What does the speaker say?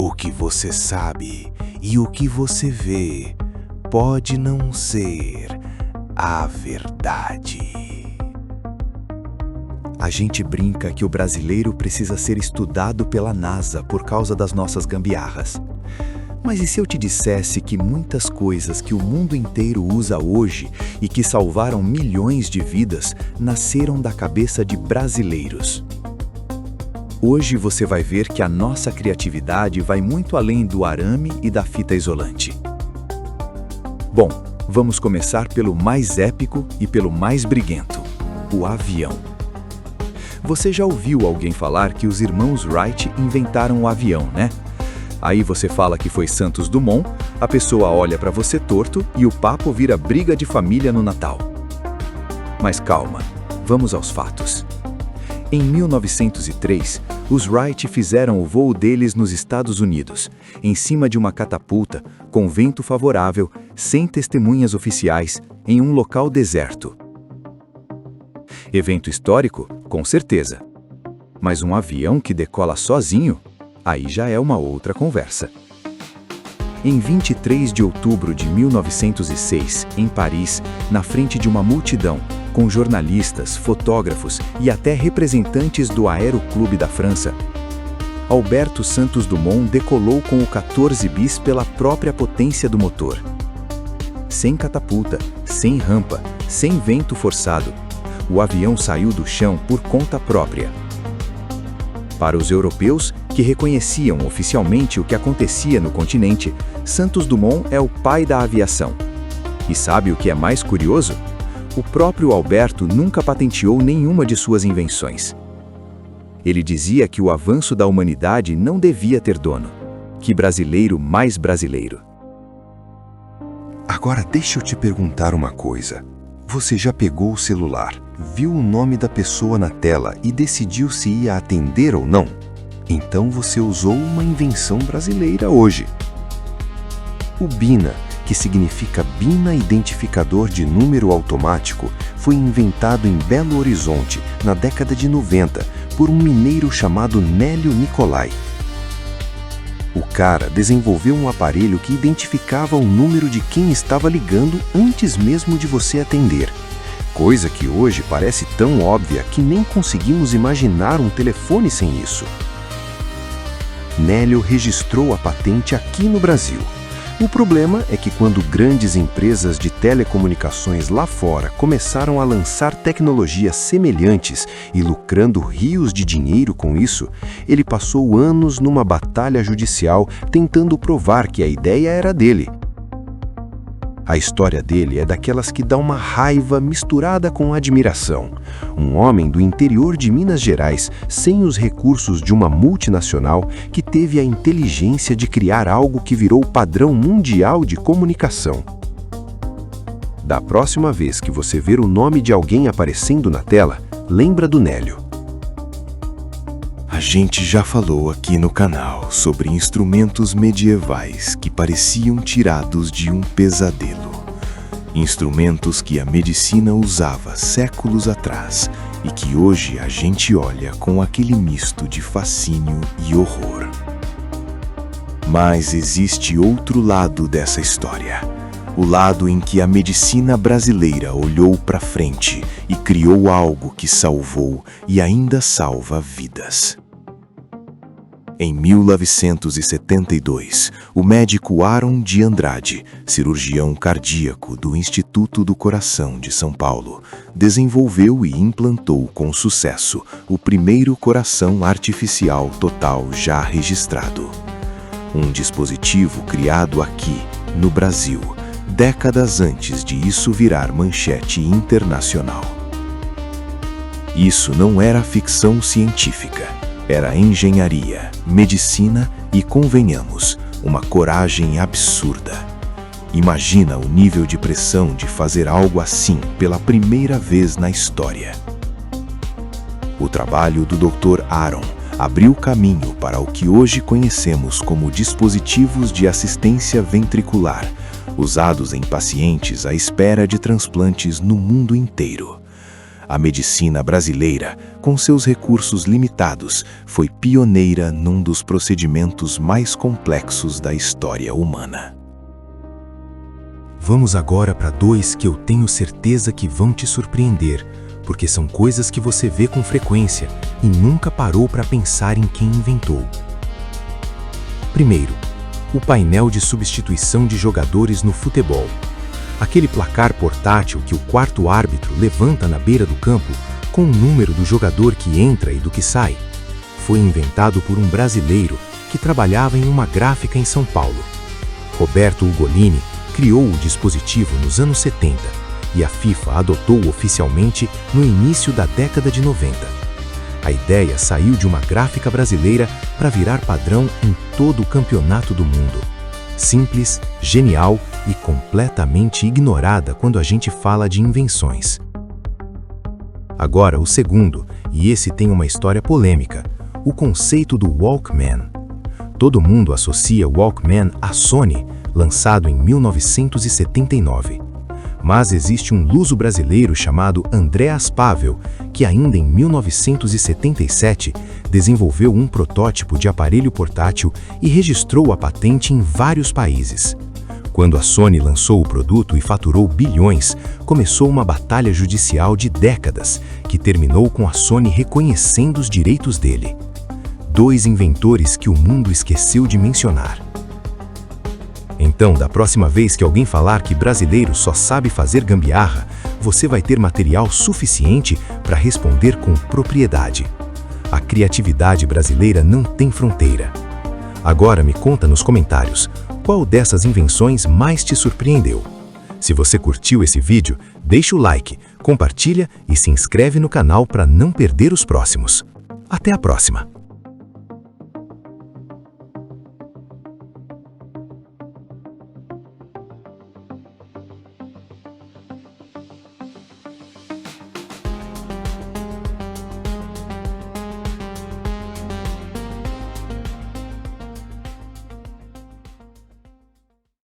O que você sabe e o que você vê pode não ser a verdade. A gente brinca que o brasileiro precisa ser estudado pela NASA por causa das nossas gambiarras. Mas e se eu te dissesse que muitas coisas que o mundo inteiro usa hoje e que salvaram milhões de vidas nasceram da cabeça de brasileiros? Hoje você vai ver que a nossa criatividade vai muito além do arame e da fita isolante. Bom, vamos começar pelo mais épico e pelo mais briguento: o avião. Você já ouviu alguém falar que os irmãos Wright inventaram o avião, né? Aí você fala que foi Santos Dumont, a pessoa olha para você torto e o papo vira briga de família no Natal. Mas calma, vamos aos fatos. Em 1903, os Wright fizeram o voo deles nos Estados Unidos, em cima de uma catapulta, com vento favorável, sem testemunhas oficiais, em um local deserto. Evento histórico? Com certeza. Mas um avião que decola sozinho? Aí já é uma outra conversa. Em 23 de outubro de 1906, em Paris, na frente de uma multidão, com jornalistas, fotógrafos e até representantes do Aeroclube da França, Alberto Santos Dumont decolou com o 14 bis pela própria potência do motor. Sem catapulta, sem rampa, sem vento forçado, o avião saiu do chão por conta própria. Para os europeus, que reconheciam oficialmente o que acontecia no continente, Santos Dumont é o pai da aviação. E sabe o que é mais curioso? O próprio Alberto nunca patenteou nenhuma de suas invenções. Ele dizia que o avanço da humanidade não devia ter dono. Que brasileiro mais brasileiro. Agora deixa eu te perguntar uma coisa. Você já pegou o celular, viu o nome da pessoa na tela e decidiu se ia atender ou não? Então você usou uma invenção brasileira hoje. O BINA, que significa Bina Identificador de Número Automático, foi inventado em Belo Horizonte, na década de 90, por um mineiro chamado Nélio Nicolai. O cara desenvolveu um aparelho que identificava o número de quem estava ligando antes mesmo de você atender. Coisa que hoje parece tão óbvia que nem conseguimos imaginar um telefone sem isso. Nélio registrou a patente aqui no Brasil. O problema é que quando grandes empresas de telecomunicações lá fora começaram a lançar tecnologias semelhantes e lucrando rios de dinheiro com isso, ele passou anos numa batalha judicial tentando provar que a ideia era dele. A história dele é daquelas que dá uma raiva misturada com admiração. Um homem do interior de Minas Gerais, sem os recursos de uma multinacional, que teve a inteligência de criar algo que virou padrão mundial de comunicação. Da próxima vez que você ver o nome de alguém aparecendo na tela, lembra do Nélio. A gente já falou aqui no canal sobre instrumentos medievais que pareciam tirados de um pesadelo. Instrumentos que a medicina usava séculos atrás e que hoje a gente olha com aquele misto de fascínio e horror. Mas existe outro lado dessa história. O lado em que a medicina brasileira olhou para frente e criou algo que salvou e ainda salva vidas. Em 1972, o médico Aaron de Andrade, cirurgião cardíaco do Instituto do Coração de São Paulo, desenvolveu e implantou com sucesso o primeiro coração artificial total já registrado. Um dispositivo criado aqui, no Brasil, décadas antes de isso virar manchete internacional. Isso não era ficção científica. Era engenharia, medicina e, convenhamos, uma coragem absurda. Imagina o nível de pressão de fazer algo assim pela primeira vez na história. O trabalho do Dr. Aaron abriu caminho para o que hoje conhecemos como dispositivos de assistência ventricular, usados em pacientes à espera de transplantes no mundo inteiro. A medicina brasileira, com seus recursos limitados, foi pioneira num dos procedimentos mais complexos da história humana. Vamos agora para 2 que eu tenho certeza que vão te surpreender, porque são coisas que você vê com frequência e nunca parou para pensar em quem inventou. Primeiro, o painel de substituição de jogadores no futebol. Aquele placar portátil que o quarto árbitro levanta na beira do campo com o número do jogador que entra e do que sai. Foi inventado por um brasileiro que trabalhava em uma gráfica em São Paulo. Roberto Ugolini criou o dispositivo nos anos 70 e a FIFA adotou oficialmente no início da década de 90. A ideia saiu de uma gráfica brasileira para virar padrão em todo o campeonato do mundo. Simples, genial e completamente ignorada quando a gente fala de invenções. Agora o segundo, e esse tem uma história polêmica, o conceito do Walkman. Todo mundo associa o Walkman à Sony, lançado em 1979. Mas existe um luso brasileiro chamado Andreas Pavel, que ainda em 1977 desenvolveu um protótipo de aparelho portátil e registrou a patente em vários países. Quando a Sony lançou o produto e faturou bilhões, começou uma batalha judicial de décadas, que terminou com a Sony reconhecendo os direitos dele. 2 inventores que o mundo esqueceu de mencionar. Então, da próxima vez que alguém falar que brasileiro só sabe fazer gambiarra, você vai ter material suficiente para responder com propriedade. A criatividade brasileira não tem fronteira. Agora me conta nos comentários, qual dessas invenções mais te surpreendeu? Se você curtiu esse vídeo, deixa o like, compartilha e se inscreve no canal para não perder os próximos. Até a próxima!